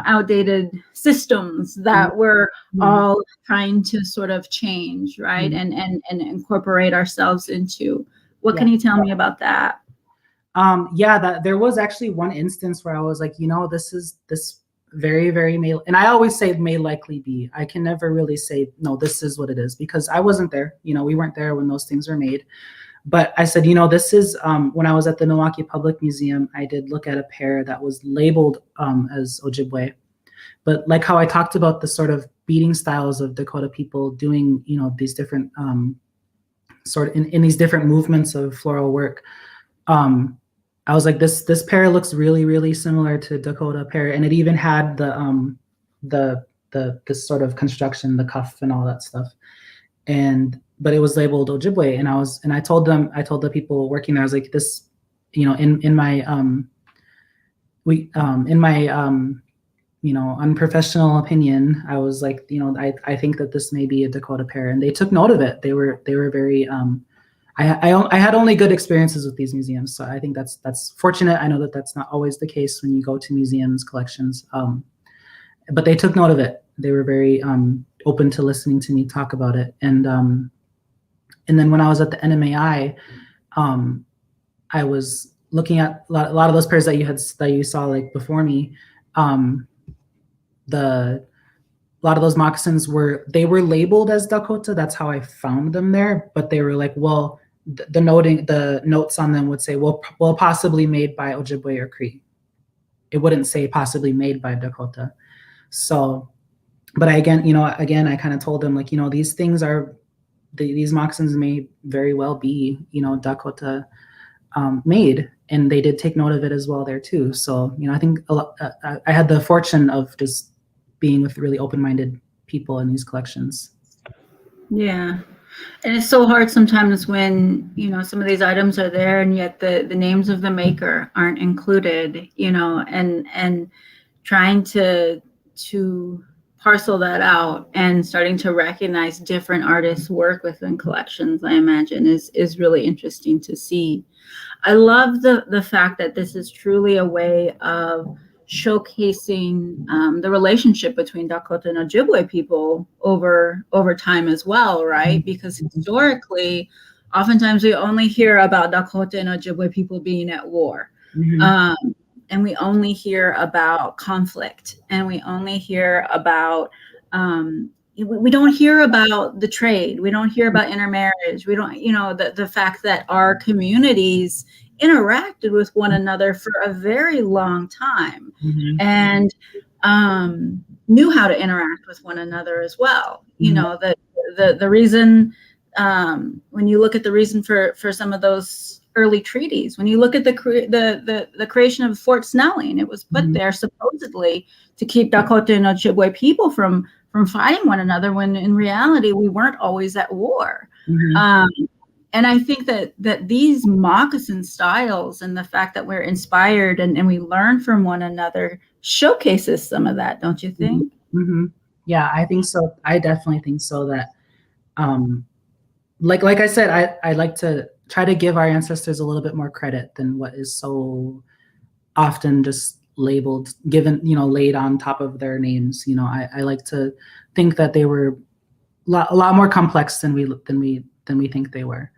Speaker 1: outdated systems that we're all trying to sort of change, right? And incorporate ourselves into. What can you tell me about that?
Speaker 2: That there was actually one instance where I was like, this very, very may, and I always say may likely be. I can never really say, no, this is what it is, because I wasn't there. We weren't there when those things were made. But I said, this is, when I was at the Milwaukee Public Museum, I did look at a pair that was labeled as Ojibwe. But like how I talked about the sort of beading styles of Dakota people doing, these different sort of in these different movements of floral work, I was like, this pair looks really, really similar to Dakota pair, and it even had the this sort of construction, the cuff and all that stuff, but it was labeled Ojibwe, and I told the people working there, I was like, this, in my unprofessional opinion, I was like, I think that this may be a Dakota pair, and they took note of it. They were very, I had only good experiences with these museums, so I think that's fortunate. I know that that's not always the case when you go to museums collections, but they took note of it. They were very open to listening to me talk about it, and then when I was at the NMAI, I was looking at a lot of those pairs that you saw like before me. A lot of those moccasins were labeled as Dakota. That's how I found them there. But they were like, well, the notes on them would say, well, possibly made by Ojibwe or Cree. It wouldn't say possibly made by Dakota. So, but I kind of told them, like, these things are, these moccasins may very well be, Dakota made, and they did take note of it as well there too. So, I think I had the fortune of just being with really open-minded people in these collections.
Speaker 1: Yeah. And it's so hard sometimes when, some of these items are there and yet the names of the maker aren't included, and trying to parcel that out and starting to recognize different artists' work within collections, I imagine is really interesting to see. I love the fact that this is truly a way of showcasing the relationship between Dakota and Ojibwe people over time as well, right? Because historically, oftentimes we only hear about Dakota and Ojibwe people being at war. And we only hear about conflict, and we only hear about we don't hear about the trade. We don't hear about intermarriage. We don't, the fact that our communities interacted with one another for a very long time, and knew how to interact with one another as well. The reason, when you look at the reason for some of those early treaties, when you look at the creation of Fort Snelling, it was put there supposedly to keep Dakota and Ojibwe people from fighting one another, when in reality we weren't always at war. And I think that these moccasin styles and the fact that we're inspired and we learn from one another showcases some of that, don't you think?
Speaker 2: Yeah, I think so. I definitely think so. That like I said, I like to try to give our ancestors a little bit more credit than what is so often just labeled, given, laid on top of their names. I like to think that they were a lot more complex than we think they were.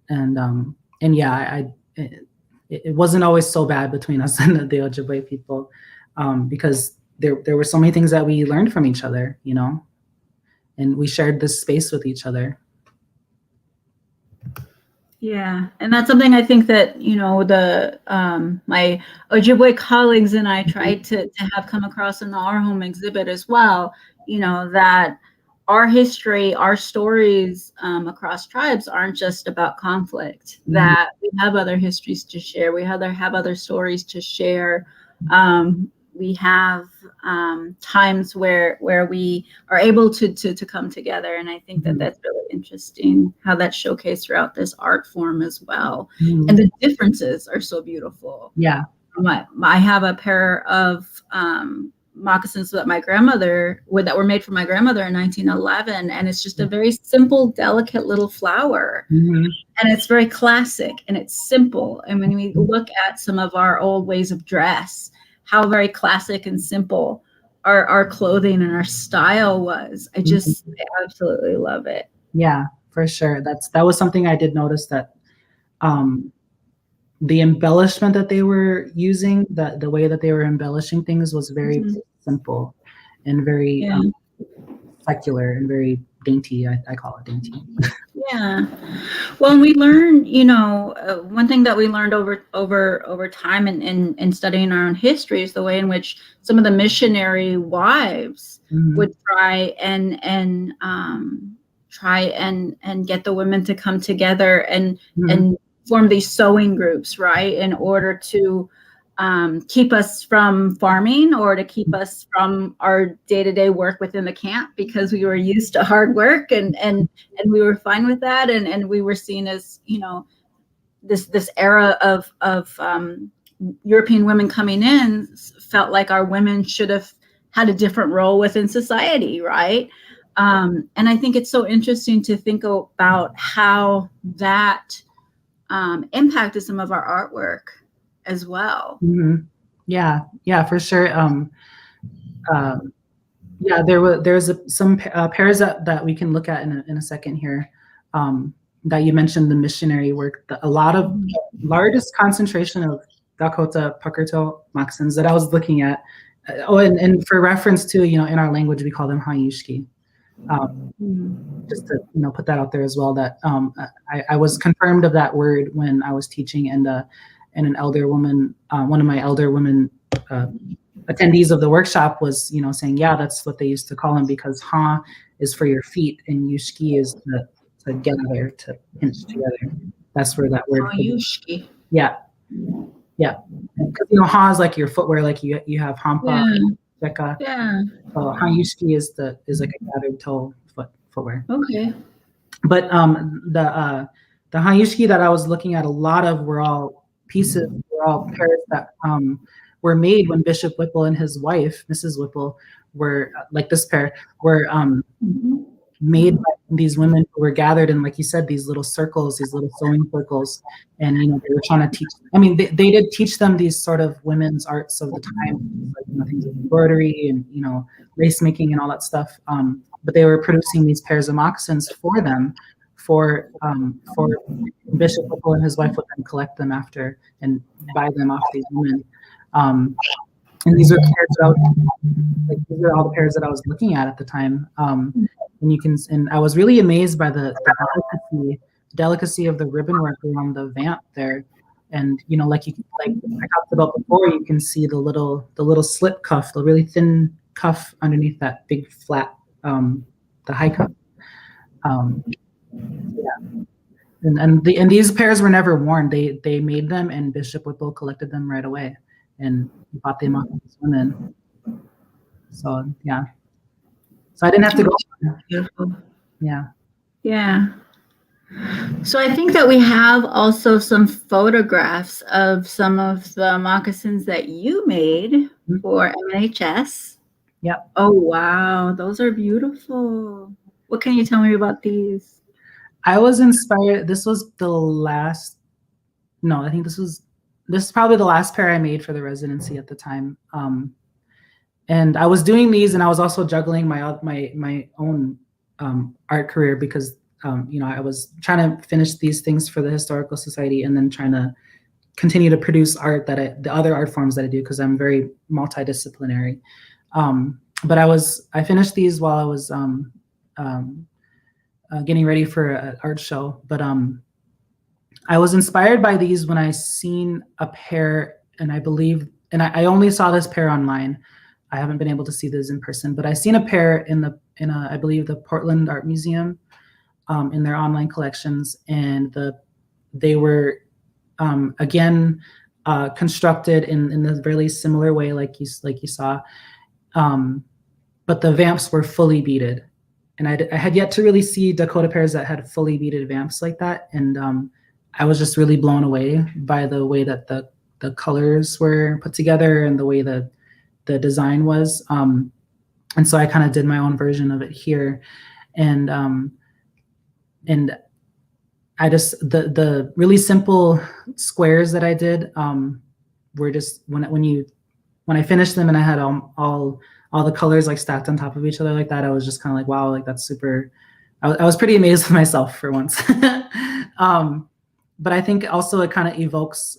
Speaker 2: And yeah, it wasn't always so bad between us and the Ojibwe people, because there were so many things that we learned from each other, and we shared this space with each other.
Speaker 1: Yeah, and that's something I think that my Ojibwe colleagues and I tried to have come across in our home exhibit as well. That our history, our stories across tribes aren't just about conflict. That we have other histories to share. We have other stories to share. We have times where we are able to come together, and I think that that's really interesting how that's showcased throughout this art form as well. And the differences are so beautiful.
Speaker 2: Yeah,
Speaker 1: I have a pair of moccasins that that were made for my grandmother in 1911, and it's just a very simple, delicate little flower, and it's very classic and it's simple. And when we look at some of our old ways of dress, how very classic and simple our clothing and our style was. I absolutely love it.
Speaker 2: Yeah, for sure. That was something I did notice, that the embellishment that they were using, the way that they were embellishing things was very simple and very secular and very dainty. I call it dainty.
Speaker 1: Yeah. Well, and we learned, one thing that we learned over time in studying our own history is the way in which some of the missionary wives would try and get the women to come together and form these sewing groups, right, in order to keep us from farming, or to keep us from our day-to-day work within the camp, because we were used to hard work and we were fine with that, and we were seen as this era of European women coming in felt like our women should have had a different role within society, right? And I think it's so interesting to think about how that impacted some of our artwork as well.
Speaker 2: Yeah, for sure. Yeah, there's some pairs that we can look at in a second here, that you mentioned, the missionary work. A lot of largest concentration of Dakota puckertail moccasins that I was looking at. And for reference to, in our language we call them hanyushki. Just to put that out there as well, that I was confirmed of that word when I was teaching, and an elder woman, one of my elder women attendees of the workshop was saying, yeah, that's what they used to call them, because ha is for your feet and yushki is to gather, to pinch together. That's where that word
Speaker 1: yushki.
Speaker 2: Yeah because ha is like your footwear, like you have hampa, Becca.
Speaker 1: Yeah.
Speaker 2: So hanyushki is like a gathered toe footwear.
Speaker 1: Okay.
Speaker 2: But the hanyushki that I was looking at, a lot of were all pairs that were made when Bishop Whipple and his wife, Mrs. Whipple, were like this pair, were made by these women who were gathered in, like you said, these little circles, these little sewing circles. And, you know, they were trying to teach, I mean, they did teach them these sort of women's arts of the time, like, you know, things like embroidery and, you know, lace making and all that stuff. But they were producing these pairs of moccasins for them, for Bishop Whipple and his wife would then collect them after and buy them off these women. And these are pairs that I was, like, these are all the pairs that I was looking at the time. And you can, and I was really amazed by the delicacy of the ribbon work around the vamp there. And, you know, like I talked about before, you can see the little slip cuff, the really thin cuff underneath that big flat, the high cuff. Yeah. And these pairs were never worn. They made them, and Bishop Whipple collected them right away and bought them off these women. So yeah. So I didn't have to go.
Speaker 1: Beautiful.
Speaker 2: Yeah.
Speaker 1: Yeah. So I think that we have also some photographs of some of the moccasins that you made for MNHS.
Speaker 2: Yep.
Speaker 1: Oh, wow. Those are beautiful. What can you tell me about these?
Speaker 2: I was inspired. This was the last, no, I think this is probably the last pair I made for the residency at the time. And I was doing these, and I was also juggling my own art career because, you know, I was trying to finish these things for the Historical Society and then trying to continue to produce art the other art forms that I do, because I'm very multidisciplinary. But I finished these while I was getting ready for an art show. But I was inspired by these when I seen a pair, and I believe, and I only saw this pair online. I haven't been able to see this in person, but I seen a pair in I believe the Portland Art Museum, in their online collections, and they were again constructed in a really similar way, like you saw, but the vamps were fully beaded, and I had yet to really see Dakota pairs that had fully beaded vamps like that, and I was just really blown away by the way that the colors were put together and the way the design was, and so I kind of did my own version of it here, and I just the really simple squares that I did were just when I finished them and I had all the colors like stacked on top of each other like that, I was just kind of like, wow, like that's super. I was pretty amazed with myself for once. But I think also it kind of evokes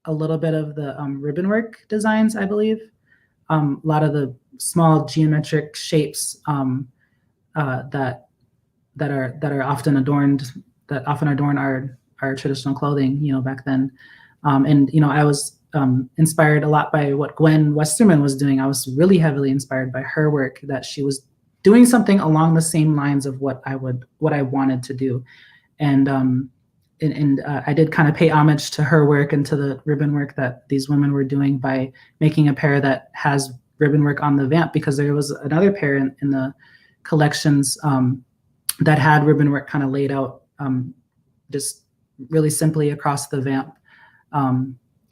Speaker 2: a little bit of the ribbon work designs, I believe. A lot of the small geometric shapes that are often adorned, that often adorn our traditional clothing, you know, back then. And, you know, I was inspired a lot by what Gwen Westerman was doing. I was really heavily inspired by her work, that she was doing something along the same lines of what I wanted to do. And I did kind of pay homage to her work and to the ribbon work that these women were doing by making a pair that has ribbon work on the vamp, because there was another pair in the collections that had ribbon work kind of laid out just really simply across the vamp.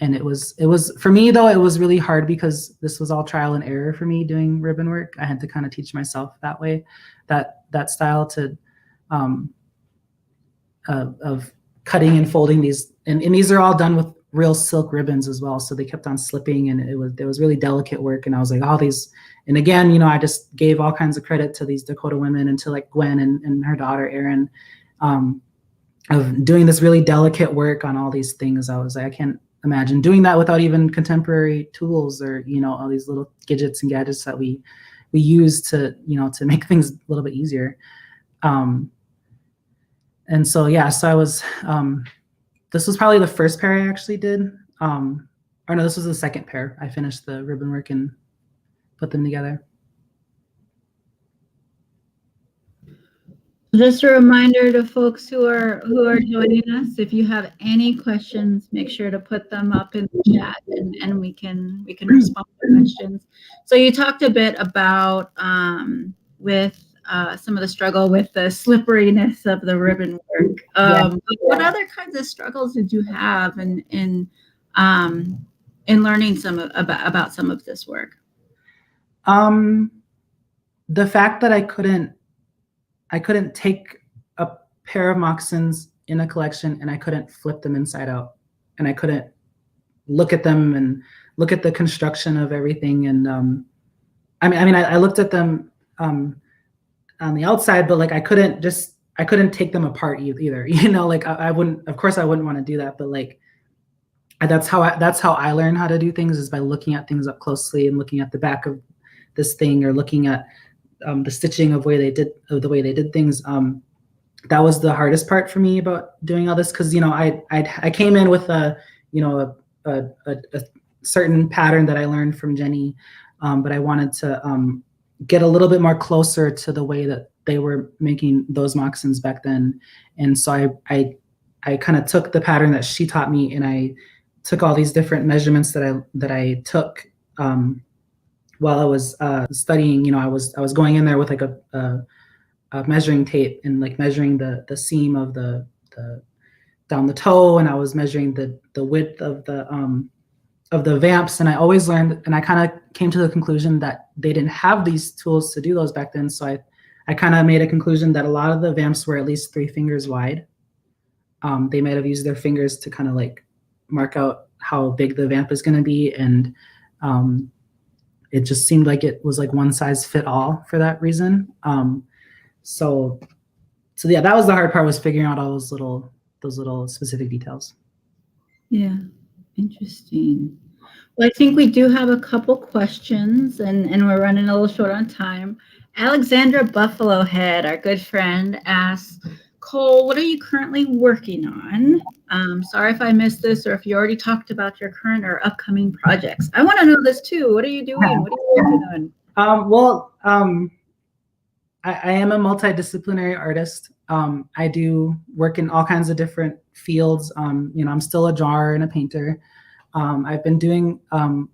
Speaker 2: And it was for me though, it was really hard because this was all trial and error for me doing ribbon work. I had to kind of teach myself that way, that style to of cutting and folding these, and these are all done with real silk ribbons as well, so they kept on slipping, and it was really delicate work. And I was like, all these, and again, you know, I just gave all kinds of credit to these Dakota women and to like Gwen and her daughter Erin, of doing this really delicate work on all these things. I was like, I can't imagine doing that without even contemporary tools, or, you know, all these little gadgets and gadgets that we use to, you know, to make things a little bit easier. And so, yeah, so I was, this was probably the first pair I actually did. Or no, this was the second pair. I finished the ribbon work and put them together.
Speaker 1: Just a reminder to folks who are joining us, if you have any questions, make sure to put them up in the chat, and we can respond to questions. So you talked a bit about with some of the struggle with the slipperiness of the ribbon work. What other kinds of struggles did you have in learning about some of this work?
Speaker 2: The fact that I couldn't take a pair of moccasins in a collection and I couldn't flip them inside out, and I couldn't look at them and look at the construction of everything. And I looked at them on the outside, but like I couldn't take them apart either. You know, like I wouldn't, of course I wouldn't want to do that, but like that's how I learn how to do things, is by looking at things up closely and looking at the back of this thing, or looking at the stitching of the way they did things. That was the hardest part for me about doing all this, because you know I came in with a certain pattern that I learned from Jenny, but I wanted to get a little bit more closer to the way that they were making those moccasins back then. And so I kind of took the pattern that she taught me, and I took all these different measurements that I took while I was studying. You know, I was going in there with like a measuring tape and like measuring the seam of the down the toe, and I was measuring the width of the vamps. And I always learned, and I kind of came to the conclusion that they didn't have these tools to do those back then. So I kind of made a conclusion that a lot of the vamps were at least 3 fingers wide. They might have used their fingers to kind of like mark out how big the vamp is going to be, and it just seemed like it was like one size fit all for that reason. So yeah, that was the hard part, was figuring out all those little specific details.
Speaker 1: Yeah, interesting. Well, I think we do have a couple questions, and we're running a little short on time. Alexandra Buffalo Head, our good friend, asks, Cole, what are you currently working on? Sorry if I missed this, or if you already talked about your current or upcoming projects. I want to know this too. What are you doing? What are you working on?
Speaker 2: I am a multidisciplinary artist. I do work in all kinds of different fields. You know, I'm still a drawer and a painter. I've been doing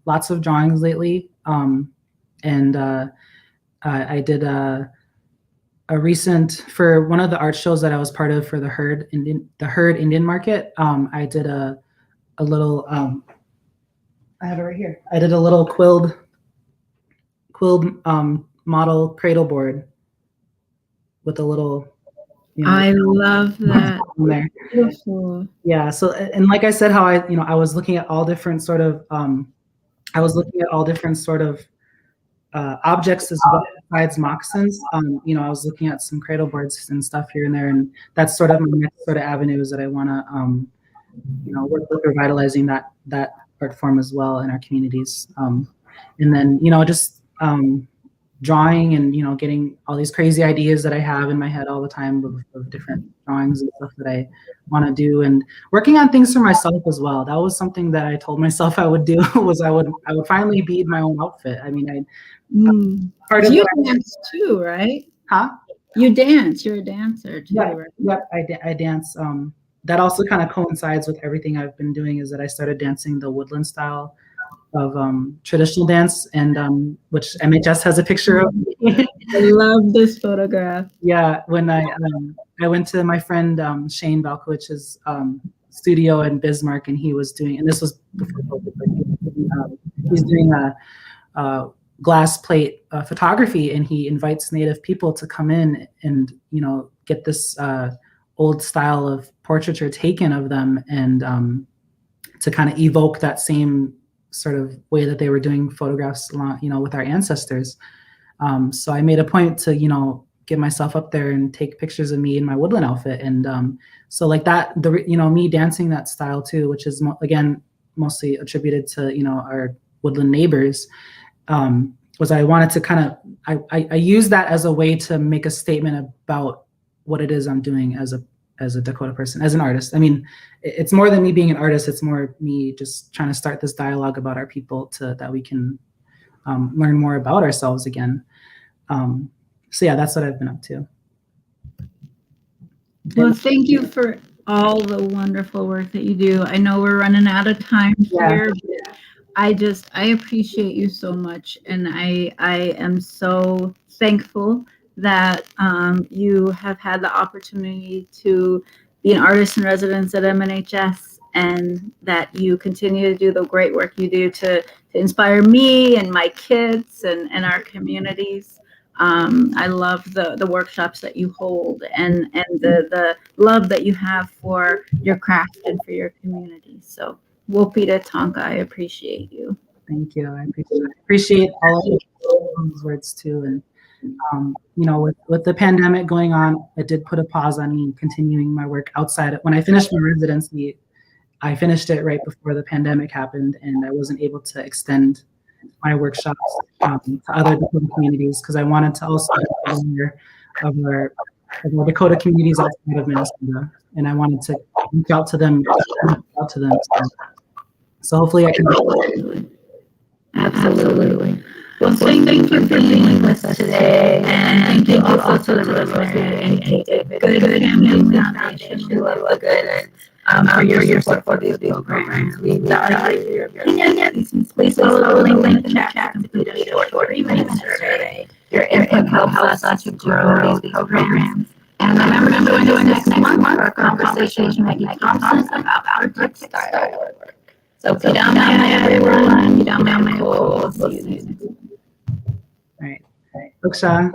Speaker 2: lots of drawings lately, and I did a recent, for one of the art shows that I was part of for the Herd Indian Market. I did a little. I have it right here. I did a little quilled model cradle board with a little. You know,
Speaker 1: I love that.
Speaker 2: There.
Speaker 1: Beautiful.
Speaker 2: Yeah. So, and like I said, how I was looking at all different sort of objects as well besides moccasins. You know, I was looking at some cradle boards and stuff here and there, and that's sort of my next sort of avenues that I want to you know, work with revitalizing that art form as well in our communities. And then, you know, just drawing and, you know, getting all these crazy ideas that I have in my head all the time of different drawings and stuff that I want to do, and working on things for myself as well. That was something that I told myself I would do, was I would finally bead my own outfit. I mean,
Speaker 1: part of you dance too, right?
Speaker 2: Huh?
Speaker 1: You dance. You're a dancer too, right?
Speaker 2: Yep, I dance. That also kind of coincides with everything I've been doing, is that I started dancing the woodland style of traditional dance, and which MHS has a picture of.
Speaker 1: I love this photograph.
Speaker 2: Yeah, when I went to my friend Shane Balkowich's studio in Bismarck, and he was doing, and this was before COVID, he's doing a glass plate photography, and he invites Native people to come in and, you know, get this old style of portraiture taken of them, and to kind of evoke that same sort of way that they were doing photographs, you know, with our ancestors. So I made a point to, you know, get myself up there and take pictures of me in my woodland outfit. And so like that, you know, me dancing that style too, which is again, mostly attributed to, you know, our woodland neighbors, was I wanted to kind of, I use that as a way to make a statement about what it is I'm doing as a Dakota person, as an artist. I mean, it's more than me being an artist. It's more me just trying to start this dialogue about our people, that we can learn more about ourselves again. So yeah, that's what I've been up to.
Speaker 1: Well, thank you for all the wonderful work that you do. I know we're running out of time here. But I appreciate you so much, and I am so thankful that you have had the opportunity to be an artist in residence at MNHS, and that you continue to do the great work you do to inspire me and my kids and our communities. I love the workshops that you hold and the love that you have for your craft and for your community. So, Wopita Tonka, I appreciate you.
Speaker 2: Thank you. I appreciate all of those words too. And you know, with the pandemic going on, it did put a pause on me continuing my work outside. When I finished my residency, I finished it right before the pandemic happened, and I wasn't able to extend my workshops to other Dakota communities because I wanted to also be aware of our Dakota communities outside of Minnesota, and I wanted to reach out to them, So hopefully I can.
Speaker 1: Absolutely. Well, thank you for being with us today, and thank you also to the Rosemary and Good Family Foundation. We love the good for your support for these programs. We value your opinions. Please follow the link in the chat to complete a short 3-minute survey. Your input helps us to grow these programs. And remember to join us next month for a conversation with Maggie Jacobson about our textile work. So, Pidama, everyone. Pidama,
Speaker 2: All right. Uksha.